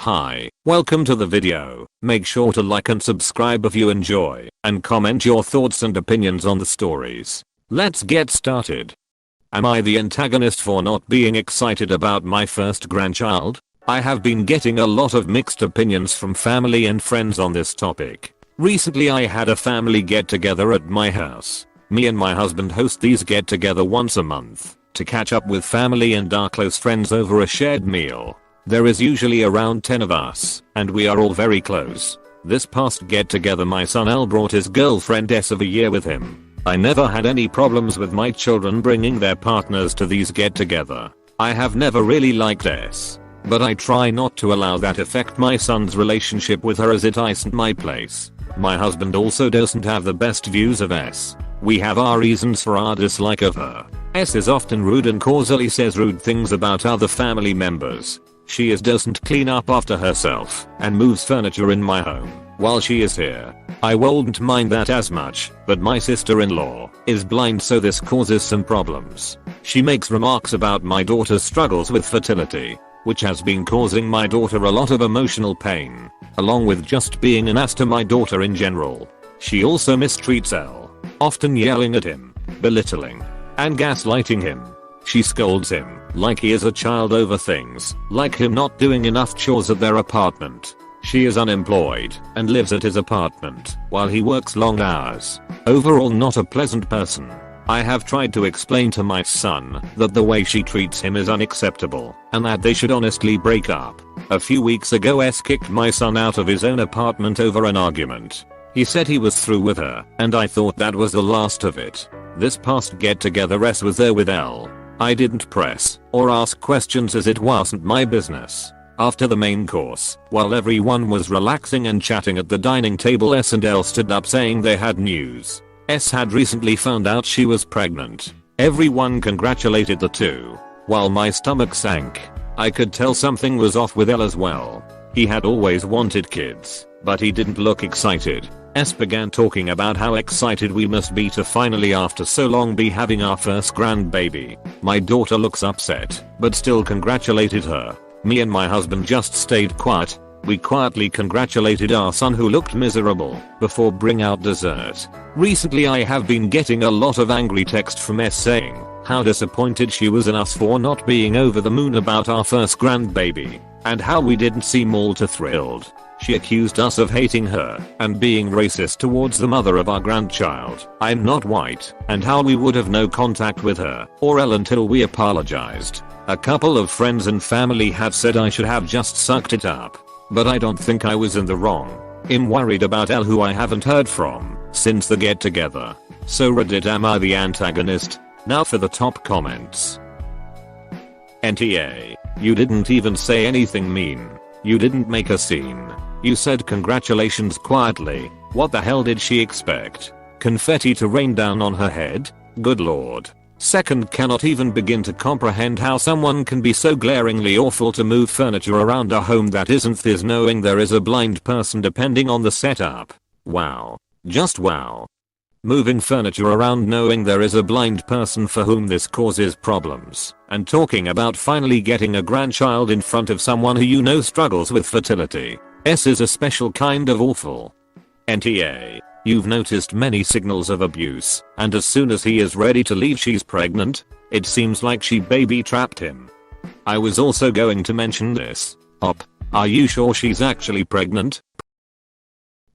Hi, welcome to the video. Make sure to like and subscribe if you enjoy, and comment your thoughts and opinions on the stories. Let's get started. Am I the antagonist for not being excited about my first grandchild? I have been getting a lot of mixed opinions from family and friends on this topic. Recently I had a family get together at my house. Me and my husband host these get together once a month to catch up with family and our close friends over a shared meal. There is usually around 10 of us, and we are all very close. This past get together my son L brought his girlfriend S of a year with him. I never had any problems with my children bringing their partners to these get together. I have never really liked S, but I try not to allow that affect my son's relationship with her as it isn't my place. My husband also doesn't have the best views of S. We have our reasons for our dislike of her. S is often rude and causally says rude things about other family members. She doesn't clean up after herself and moves furniture in my home while she is here. I wouldn't mind that as much, but my sister-in-law is blind, so this causes some problems. She makes remarks about my daughter's struggles with fertility, which has been causing my daughter a lot of emotional pain, along with just being an ass to my daughter in general. She also mistreats L, often yelling at him, belittling, and gaslighting him. She scolds him like he is a child over things like him not doing enough chores at their apartment. She is unemployed and lives at his apartment while he works long hours. Overall not a pleasant person. I have tried to explain to my son that the way she treats him is unacceptable and that they should honestly break up. A few weeks ago S kicked my son out of his own apartment over an argument. He said he was through with her, and I thought that was the last of it. This past get together S was there with L. I didn't press or ask questions as it wasn't my business. After the main course, while everyone was relaxing and chatting at the dining table, S and L stood up saying they had news. S had recently found out she was pregnant. Everyone congratulated the two, while my stomach sank. I could tell something was off with L as well. He had always wanted kids, but he didn't look excited. S began talking about how excited we must be to finally after so long be having our first grandbaby. My daughter looks upset, but still congratulated her. Me and my husband just stayed quiet. We quietly congratulated our son who looked miserable before bring out dessert. Recently I have been getting a lot of angry text from S saying how disappointed she was in us for not being over the moon about our first grandbaby, and how we didn't seem all too thrilled. She accused us of hating her and being racist towards the mother of our grandchild. I'm not white, and how we would have no contact with her or L until we apologized. A couple of friends and family have said I should have just sucked it up, but I don't think I was in the wrong. I'm worried about L, who I haven't heard from since the get together. So Reddit, am I the antagonist? Now for the top comments. NTA, you didn't even say anything mean. You didn't make a scene. You said congratulations quietly. What the hell did she expect? Confetti to rain down on her head? Good lord. Second, cannot even begin to comprehend how someone can be so glaringly awful to move furniture around a home that isn't theirs knowing there is a blind person depending on the setup. Wow. Just wow. Moving furniture around knowing there is a blind person for whom this causes problems, and talking about finally getting a grandchild in front of someone who you know struggles with fertility. S is a special kind of awful. NTA, you've noticed many signals of abuse, and as soon as he is ready to leave she's pregnant. It seems like she baby trapped him. I was also going to mention this. Are you sure she's actually pregnant?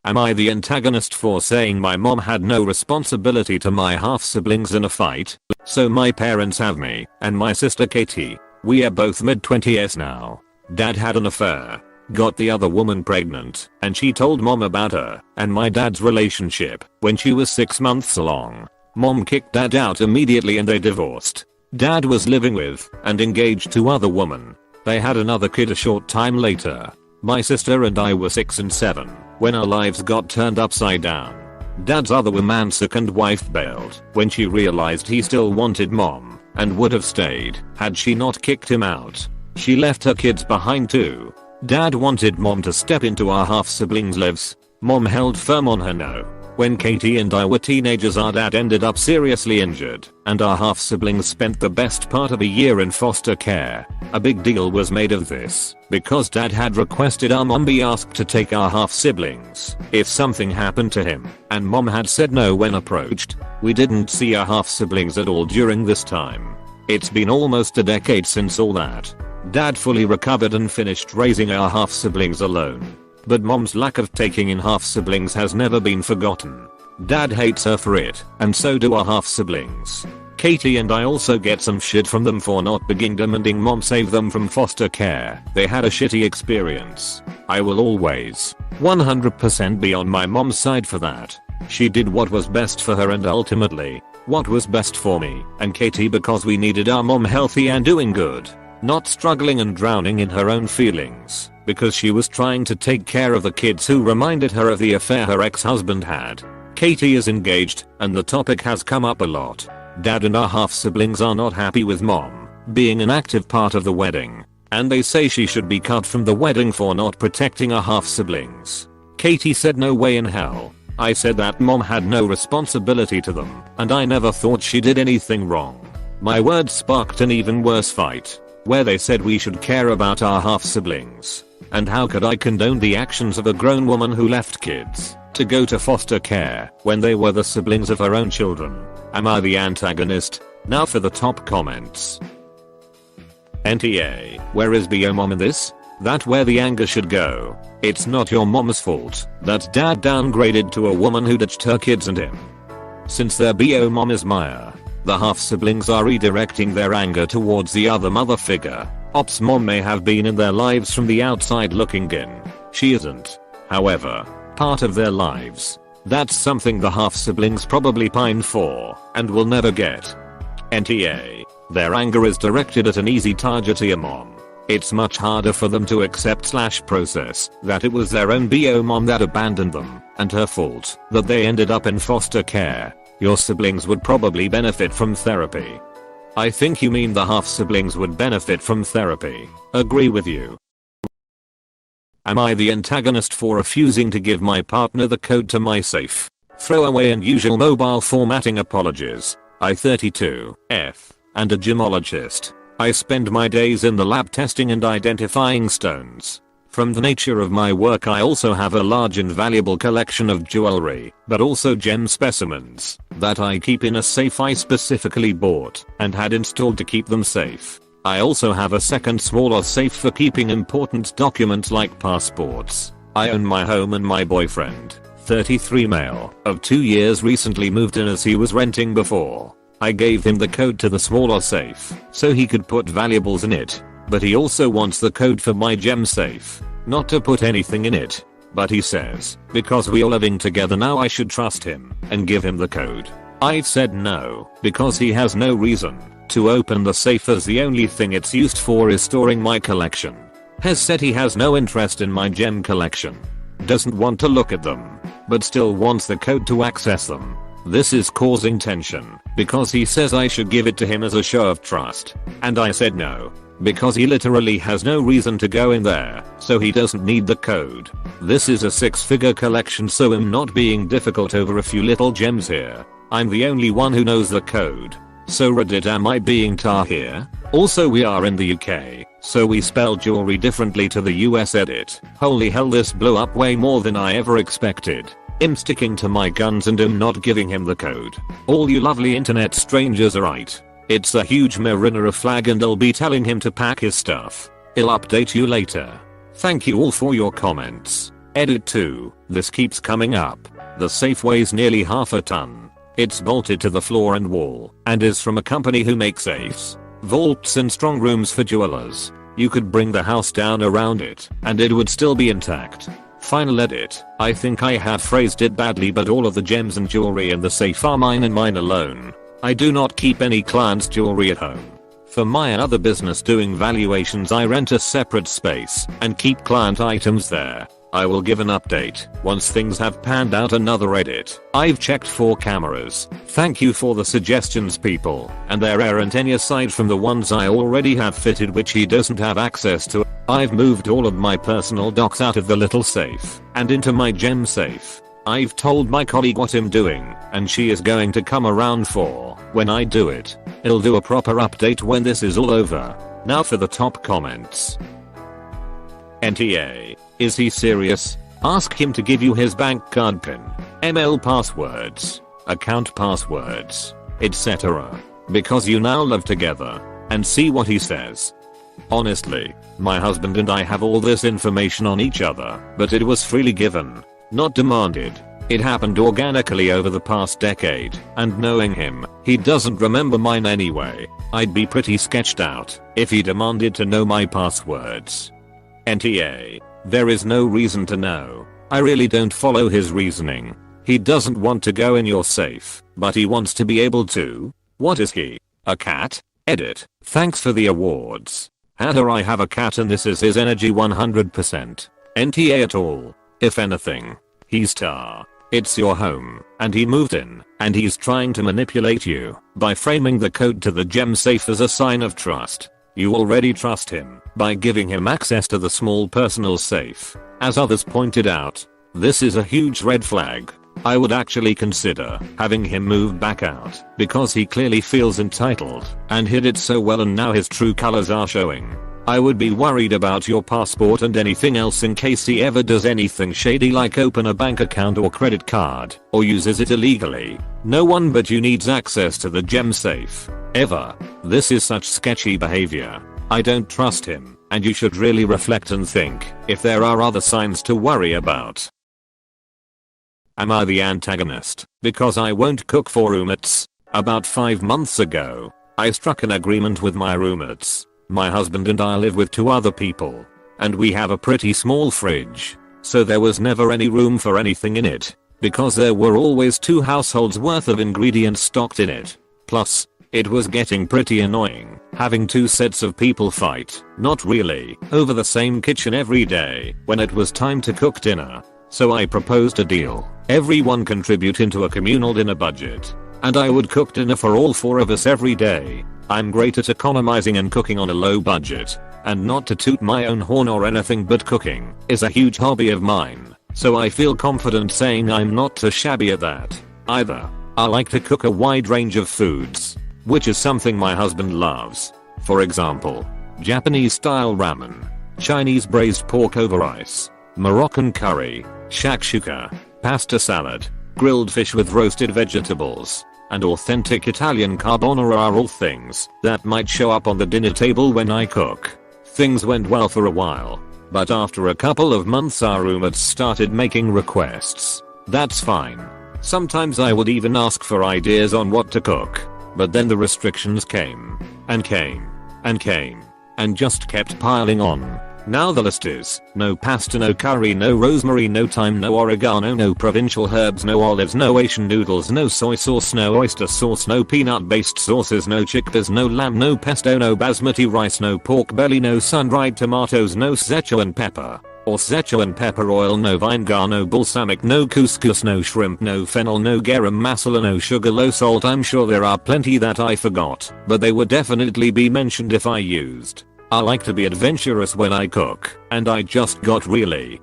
Am I the antagonist for saying my mom had no responsibility to my half siblings in a fight? So my parents have me and my sister Katie. We are both mid-20s now. Dad had an affair, got the other woman pregnant, and she told mom about her and my dad's relationship when she was 6 months along. Mom kicked dad out immediately and they divorced. Dad was living with and engaged to other women. They had another kid a short time later. My sister and I were 6 and 7 when our lives got turned upside down. Dad's other woman second wife bailed when she realized he still wanted mom and would have stayed had she not kicked him out. She left her kids behind too. Dad wanted mom to step into our half siblings' lives. Mom held firm on her no. When Katie and I were teenagers, our dad ended up seriously injured, and our half siblings spent the best part of a year in foster care. A big deal was made of this, because dad had requested our mom be asked to take our half siblings if something happened to him, and mom had said no when approached. We didn't see our half siblings at all during this time. It's been almost a decade since all that. Dad fully recovered and finished raising our half siblings alone. But mom's lack of taking in half siblings has never been forgotten. Dad hates her for it, and so do our half siblings. Katie and I also get some shit from them for not being demanding mom save them from foster care. They had a shitty experience. I will always 100% be on my mom's side for that. She did what was best for her and ultimately what was best for me and Katie, because we needed our mom healthy and doing good, not struggling and drowning in her own feelings because she was trying to take care of the kids who reminded her of the affair her ex-husband had. Katie is engaged, and the topic has come up a lot. Dad and our half siblings are not happy with mom being an active part of the wedding, and they say she should be cut from the wedding for not protecting our half siblings. Katie said no way in hell. I said that mom had no responsibility to them, and I never thought she did anything wrong. My words sparked an even worse fight, where they said we should care about our half siblings. And how could I condone the actions of a grown woman who left kids to go to foster care when they were the siblings of her own children? Am I the antagonist? Now for the top comments. NTA, where is BO mom in this? That's where the anger should go. It's not your mom's fault that dad downgraded to a woman who ditched her kids and him. Since their BO mom is Maya, the half siblings are redirecting their anger towards the other mother figure. Op's mom may have been in their lives from the outside looking in. She isn't, however, part of their lives. That's something the half siblings probably pine for and will never get. NTA, their anger is directed at an easy target, your mom. It's much harder for them to accept/process that it was their own BO mom that abandoned them and her fault that they ended up in foster care. Your siblings would probably benefit from therapy. I think you mean the half siblings would benefit from therapy. Agree with you. Am I the antagonist for refusing to give my partner the code to my safe? Throwaway and usual mobile formatting apologies. I 32F and a gemologist. I spend my days in the lab testing and identifying stones. From the nature of my work, I also have a large and valuable collection of jewelry, but also gem specimens that I keep in a safe I specifically bought and had installed to keep them safe. I also have a second smaller safe for keeping important documents like passports. I own my home, and my boyfriend, 33 male, of 2 years, recently moved in as he was renting before. I gave him the code to the smaller safe so he could put valuables in it, but he also wants the code for my gem safe, not to put anything in it. But he says, because we are living together now, I should trust him and give him the code. I've said no, because he has no reason to open the safe, as the only thing it's used for is storing my collection. Has said he has no interest in my gem collection, doesn't want to look at them, but still wants the code to access them. This is causing tension because he says I should give it to him as a show of trust, and I said no, because he literally has no reason to go in there, so he doesn't need the code. This is a 6-figure collection, so I'm not being difficult over a few little gems here. I'm the only one who knows the code. So Reddit, am I being tar here? Also, we are in the UK, so we spell jewelry differently to the US edit. Holy hell, this blew up way more than I ever expected. I'm sticking to my guns and am not giving him the code. All you lovely internet strangers are right. It's a huge Mariner flag, and I'll be telling him to pack his stuff. I'll update you later. Thank you all for your comments. Edit 2. This keeps coming up. The safe weighs nearly half a ton. It's bolted to the floor and wall and is from a company who makes safes, vaults and strong rooms for jewelers. You could bring the house down around it and it would still be intact. Final edit. I think I have phrased it badly, but all of the gems and jewelry in the safe are mine and mine alone. I do not keep any clients' jewelry at home. For my other business doing valuations, I rent a separate space and keep client items there. I will give an update once things have panned out. Another edit. I've checked 4 cameras. Thank you for the suggestions, people, and there aren't any aside from the ones I already have fitted which he doesn't have access to. I've moved all of my personal docs out of the little safe and into my gem safe. I've told my colleague what I'm doing, and she is going to come around for when I do it. I'll do a proper update when this is all over. Now for the top comments. NTA. Is he serious? Ask him to give you his bank card pin, ML passwords, account passwords, etc. Because you now live together, and see what he says. Honestly, my husband and I have all this information on each other, but it was freely given, not demanded. It happened organically over the past decade, and knowing him, he doesn't remember mine anyway. I'd be pretty sketched out if he demanded to know my passwords. NTA. There is no reason to know. I really don't follow his reasoning. He doesn't want to go in your safe, but he wants to be able to. What is he? A cat? Edit. Thanks for the awards. Hatter, I have a cat and this is his energy 100%. NTA at all. If anything. He's tar. It's your home, and he moved in, and he's trying to manipulate you by framing the code to the gem safe as a sign of trust. You already trust him by giving him access to the small personal safe. As others pointed out, this is a huge red flag. I would actually consider having him move back out because he clearly feels entitled and hid it so well and now his true colors are showing. I would be worried about your passport and anything else in case he ever does anything shady like open a bank account or credit card or uses it illegally. No one but you needs access to the gem safe. Ever. This is such sketchy behavior. I don't trust him, and you should really reflect and think if there are other signs to worry about. Am I the antagonist because I won't cook for roommates? About 5 months ago, I struck an agreement with my roommates. My husband and I live with 2 other people, and we have a pretty small fridge, so there was never any room for anything in it, because there were always 2 households worth of ingredients stocked in it. Plus, it was getting pretty annoying having 2 sets of people fight, not really, over the same kitchen every day when it was time to cook dinner. So I proposed a deal. Everyone contribute into a communal dinner budget, and I would cook dinner for all 4 of us every day. I'm great at economizing and cooking on a low budget, and not to toot my own horn or anything, but cooking is a huge hobby of mine, so I feel confident saying I'm not too shabby at that either. I like to cook a wide range of foods, which is something my husband loves. For example, Japanese style ramen, Chinese braised pork over rice, Moroccan curry, shakshuka, pasta salad, grilled fish with roasted vegetables, and authentic Italian carbonara are all things that might show up on the dinner table when I cook. Things went well for a while, but after a couple of months our roommates started making requests. That's fine. Sometimes I would even ask for ideas on what to cook, but then the restrictions came, and came, and came, and just kept piling on. Now the list is: no pasta, no curry, no rosemary, no thyme, no oregano, no provincial herbs, no olives, no Asian noodles, no soy sauce, no oyster sauce, no peanut based sauces, no chickpeas, no lamb, no pesto, no basmati rice, no pork belly, no sun-dried tomatoes, no Szechuan pepper or Szechuan pepper oil, no vinegar, no balsamic, no couscous, no shrimp, no fennel, no garam masala, no sugar, low salt. I'm sure there are plenty that I forgot, but they would definitely be mentioned if I used. I like to be adventurous when I cook, and I just got really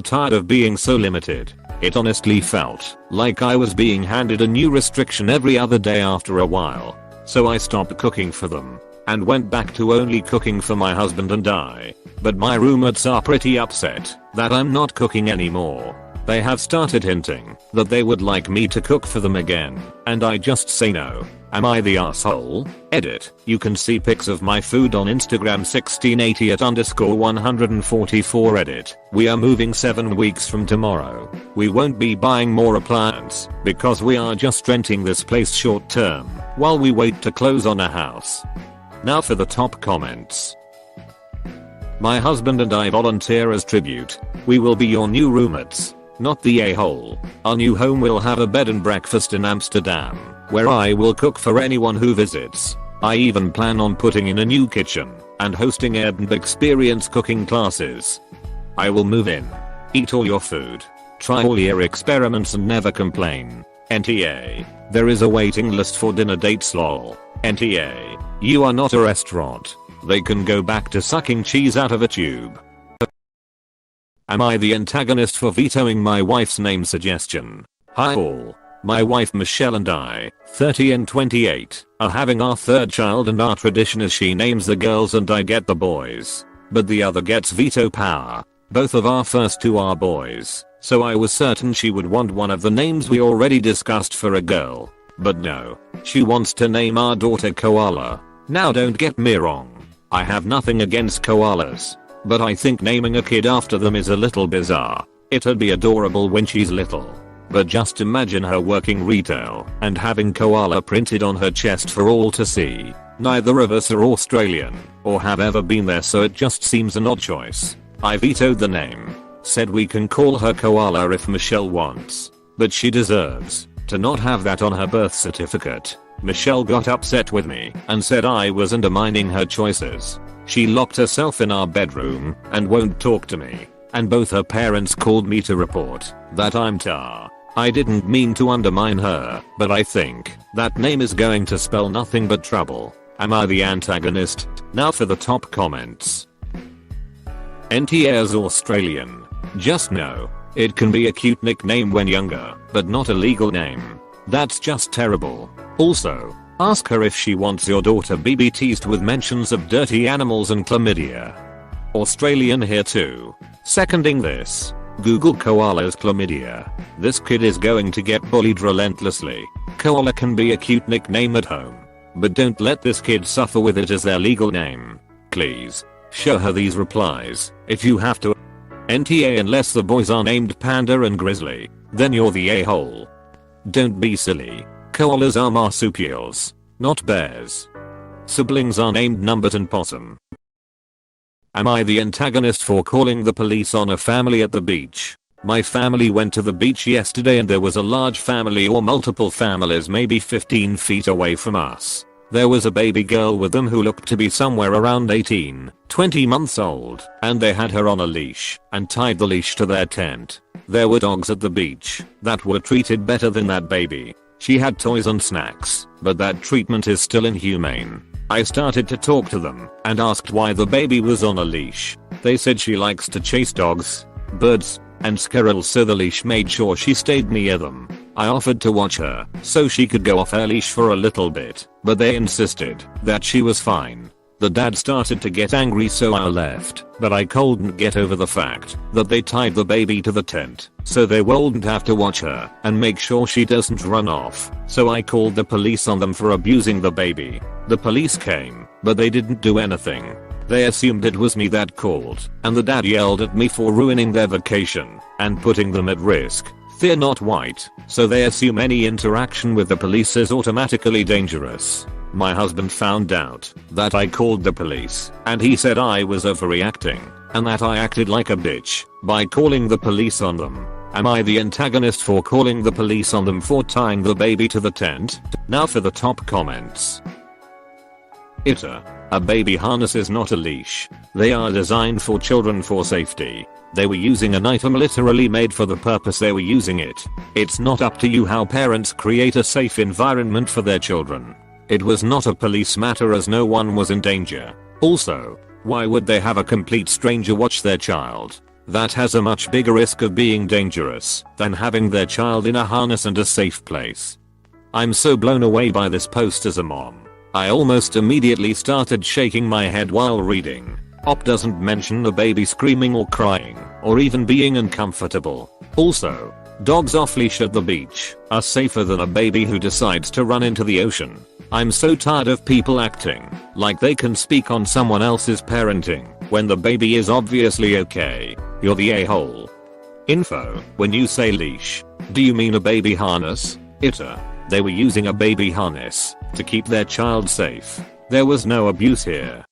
tired of being so limited. It honestly felt like I was being handed a new restriction every other day after a while. So I stopped cooking for them, and went back to only cooking for my husband and I. But my roommates are pretty upset that I'm not cooking anymore. They have started hinting that they would like me to cook for them again, and I just say no. Am I the asshole? Edit. You can see pics of my food on Instagram 1680 at _144 edit. We are moving 7 weeks from tomorrow. We won't be buying more appliance because we are just renting this place short term while we wait to close on a house. Now for the top comments. My husband and I volunteer as tribute. We will be your new roommates, not the a-hole. Our new home will have a bed and breakfast in Amsterdam, where I will cook for anyone who visits. I even plan on putting in a new kitchen and hosting Airbnb experience cooking classes. I will move in, eat all your food, try all your experiments and never complain. NTA. There is a waiting list for dinner dates lol. NTA. You are not a restaurant. They can go back to sucking cheese out of a tube. Am I the antagonist for vetoing my wife's name suggestion? Hi all. My wife Michelle and I, 30 and 28, are having our third child, and our tradition is she names the girls and I get the boys. But the other gets veto power. Both of our first two are boys, so I was certain she would want one of the names we already discussed for a girl. But no, she wants to name our daughter Koala. Now don't get me wrong, I have nothing against koalas, but I think naming a kid after them is a little bizarre. It'd be adorable when she's little, but just imagine her working retail and having koala printed on her chest for all to see. Neither of us are Australian or have ever been there, so it just seems an odd choice. I vetoed the name, said we can call her Koala if Michelle wants, but she deserves to not have that on her birth certificate. Michelle got upset with me and said I was undermining her choices. She locked herself in our bedroom and won't talk to me, and both her parents called me to report that I'm tar. I didn't mean to undermine her, but I think that name is going to spell nothing but trouble. Am I the antagonist? Now for the top comments. NTA's Australian. Just know, it can be a cute nickname when younger, but not a legal name. That's just terrible. Also, ask her if she wants your daughter BB teased with mentions of dirty animals and chlamydia. Australian here too. Seconding this. Google koalas chlamydia. This kid is going to get bullied relentlessly. Koala can be a cute nickname at home, but don't let this kid suffer with it as their legal name. Please. Show her these replies, if you have to. NTA unless the boys are named Panda and Grizzly, then you're the a-hole. Don't be silly. Koalas are marsupials, not bears. Siblings are named Numbert and Possum. Am I the antagonist for calling the police on a family at the beach? My family went to the beach yesterday and there was a large family or multiple families maybe 15 feet away from us. There was a baby girl with them who looked to be somewhere around 18, 20 months old, and they had her on a leash and tied the leash to their tent. There were dogs at the beach that were treated better than that baby. She had toys and snacks, but that treatment is still inhumane. I started to talk to them and asked why the baby was on a leash. They said she likes to chase dogs, birds, and squirrels, so the leash made sure she stayed near them. I offered to watch her so she could go off her leash for a little bit, but they insisted that she was fine. The dad started to get angry, so I left, but I couldn't get over the fact that they tied the baby to the tent so they wouldn't have to watch her and make sure she doesn't run off. So I called the police on them for abusing the baby. The police came, but they didn't do anything. They assumed it was me that called, and the dad yelled at me for ruining their vacation and putting them at risk. They're not white, so they assume any interaction with the police is automatically dangerous. My husband found out that I called the police, and he said I was overreacting, and that I acted like a bitch by calling the police on them. Am I the antagonist for calling the police on them for tying the baby to the tent? Now for the top comments. AITA. A baby harness is not a leash. They are designed for children for safety. They were using an item literally made for the purpose they were using it. It's not up to you how parents create a safe environment for their children. It was not a police matter as no one was in danger. Also, why would they have a complete stranger watch their child? That has a much bigger risk of being dangerous than having their child in a harness and a safe place. I'm so blown away by this post as a mom. I almost immediately started shaking my head while reading. Op doesn't mention the baby screaming or crying or even being uncomfortable. Also, dogs off leash at the beach are safer than a baby who decides to run into the ocean. I'm so tired of people acting like they can speak on someone else's parenting when the baby is obviously okay. You're the a-hole. Info. When you say leash, do you mean a baby harness? AITA. They were using a baby harness to keep their child safe. There was no abuse here.